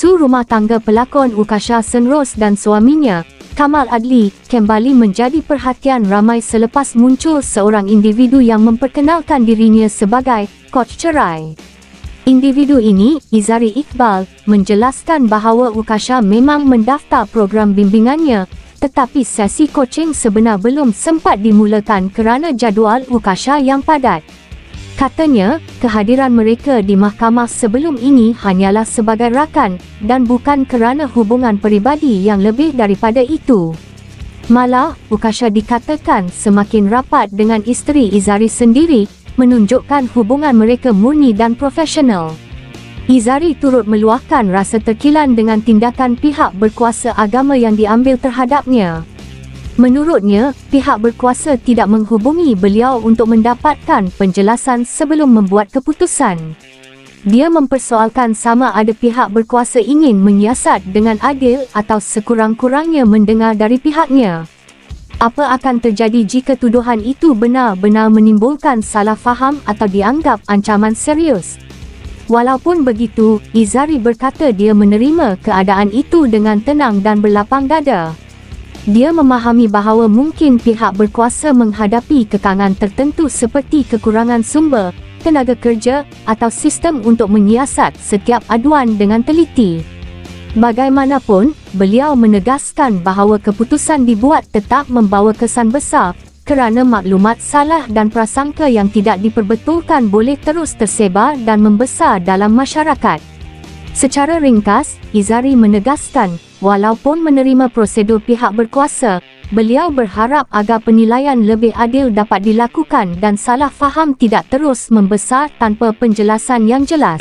Isu rumah tangga pelakon Ukasha Senrose dan suaminya, Kamal Adli, kembali menjadi perhatian ramai selepas muncul seorang individu yang memperkenalkan dirinya sebagai coach cerai. Individu ini, Izari Iqbal, menjelaskan bahawa Ukasha memang mendaftar program bimbingannya, tetapi sesi coaching sebenar belum sempat dimulakan kerana jadual Ukasha yang padat. Katanya, kehadiran mereka di mahkamah sebelum ini hanyalah sebagai rakan dan bukan kerana hubungan peribadi yang lebih daripada itu. Malah, Ukasha dikatakan semakin rapat dengan isteri Izari sendiri, menunjukkan hubungan mereka murni dan profesional. Izari turut meluahkan rasa terkilan dengan tindakan pihak berkuasa agama yang diambil terhadapnya. Menurutnya, pihak berkuasa tidak menghubungi beliau untuk mendapatkan penjelasan sebelum membuat keputusan. Dia mempersoalkan sama ada pihak berkuasa ingin menyiasat dengan adil atau sekurang-kurangnya mendengar dari pihaknya. Apa akan terjadi jika tuduhan itu benar-benar menimbulkan salah faham atau dianggap ancaman serius? Walaupun begitu, Izari berkata dia menerima keadaan itu dengan tenang dan berlapang dada. Dia memahami bahawa mungkin pihak berkuasa menghadapi kekangan tertentu seperti kekurangan sumber, tenaga kerja, atau sistem untuk menyiasat setiap aduan dengan teliti. Bagaimanapun, beliau menegaskan bahawa keputusan dibuat tetap membawa kesan besar, kerana maklumat salah dan prasangka yang tidak diperbetulkan boleh terus tersebar dan membesar dalam masyarakat. Secara ringkas, Izari menegaskan, walaupun menerima prosedur pihak berkuasa, beliau berharap agar penilaian lebih adil dapat dilakukan dan salah faham tidak terus membesar tanpa penjelasan yang jelas.